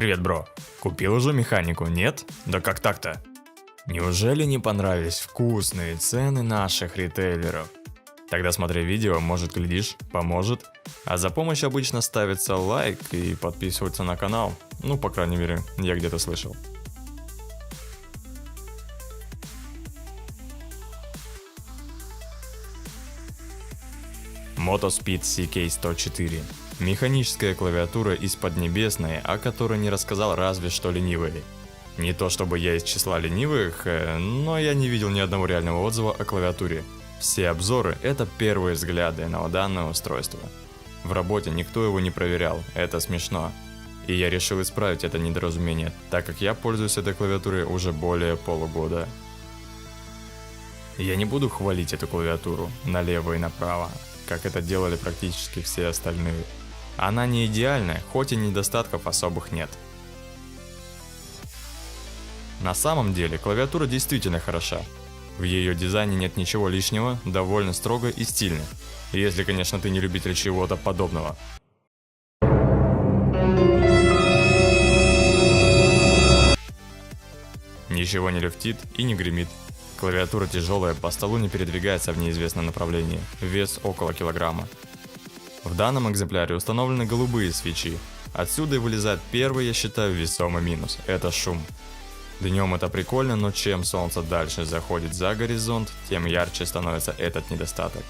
Привет, бро. Купил уже механику, нет? Да как так-то? Неужели не понравились вкусные цены наших ритейлеров? Тогда смотри видео, может, глядишь, поможет. А за помощь обычно ставится лайк и подписываться на канал. Ну, по крайней мере, я где-то слышал. Motospeed CK104. Механическая клавиатура из Поднебесной, о которой не рассказал разве что ленивый. Не то чтобы я из числа ленивых, но я не видел ни одного реального отзыва о клавиатуре. Все обзоры — это первые взгляды на данное устройство. В работе никто его не проверял, это смешно. И я решил исправить это недоразумение, так как я пользуюсь этой клавиатурой уже более полугода. Я не буду хвалить эту клавиатуру налево и направо, как это делали практически все остальные. Она не идеальная, хоть и недостатков особых нет. На самом деле, клавиатура действительно хороша. В ее дизайне нет ничего лишнего, довольно строго и стильно. Если, конечно, ты не любитель чего-то подобного. Ничего не люфтит и не гремит. Клавиатура тяжелая, по столу не передвигается в неизвестном направлении. Вес около килограмма. В данном экземпляре установлены голубые свечи. Отсюда и вылезает первый, я считаю, весомый минус. Это шум. Днем это прикольно, но чем солнце дальше заходит за горизонт, тем ярче становится этот недостаток.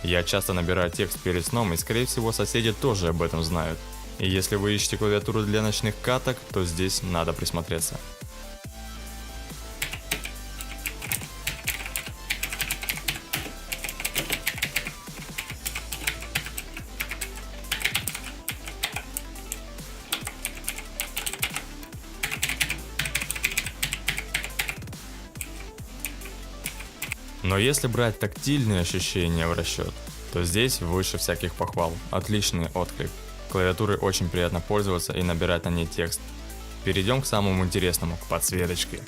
Я часто набираю текст перед сном, и скорее всего соседи тоже об этом знают. И если вы ищете клавиатуру для ночных каток, то здесь надо присмотреться. Но если брать тактильные ощущения в расчет, то здесь выше всяких похвал. Отличный отклик. Клавиатурой очень приятно пользоваться и набирать на ней текст. Перейдем к самому интересному, к подсветочке.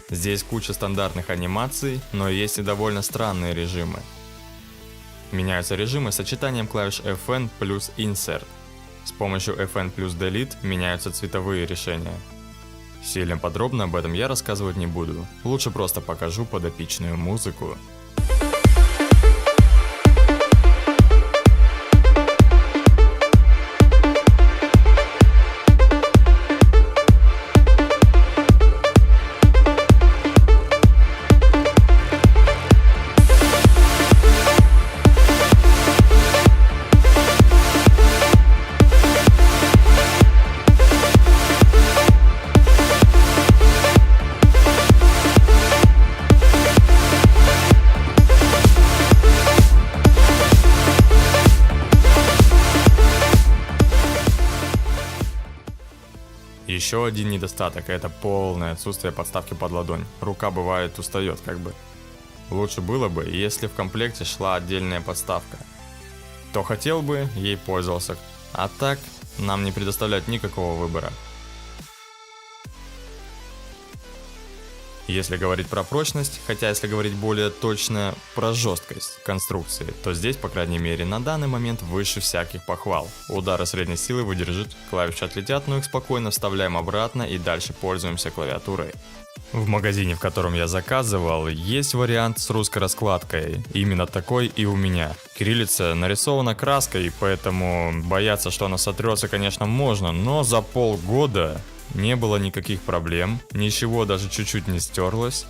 Здесь куча стандартных анимаций, но есть и довольно странные режимы. Меняются режимы сочетанием клавиш FN плюс Insert. С помощью FN плюс Delete меняются цветовые решения. Сильно подробно об этом я рассказывать не буду, лучше просто покажу под эпичную музыку. Еще один недостаток — это полное отсутствие подставки под ладонь. Рука бывает устает как бы. Лучше было бы, если в комплекте шла отдельная подставка. Кто хотел бы, ей пользовался. А так, нам не предоставляют никакого выбора. Если говорить про прочность, хотя если говорить более точно про жесткость конструкции, то здесь, по крайней мере, на данный момент выше всяких похвал. Удары средней силы выдержит, клавиши отлетят, но их спокойно вставляем обратно и дальше пользуемся клавиатурой. В магазине, в котором я заказывал, есть вариант с русской раскладкой. Именно такой и у меня. Кириллица нарисована краской, поэтому бояться, что она сотрется, конечно, можно, но за полгода не было никаких проблем, ничего даже чуть-чуть не стерлось.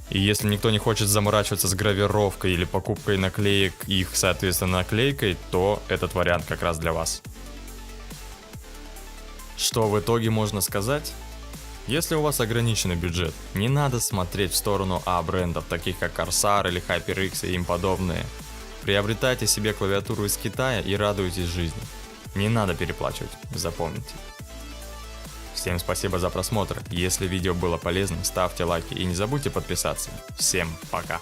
И если никто не хочет заморачиваться с гравировкой или покупкой наклеек, их, соответственно, наклейкой, то этот вариант как раз для вас. Что в итоге можно сказать? Если у вас ограниченный бюджет, не надо смотреть в сторону А-брендов, таких как Corsair или HyperX и им подобные. Приобретайте себе клавиатуру из Китая и радуйтесь жизни. Не надо переплачивать, запомните. Всем спасибо за просмотр. Если видео было полезным, ставьте лайки и не забудьте подписаться. Всем пока!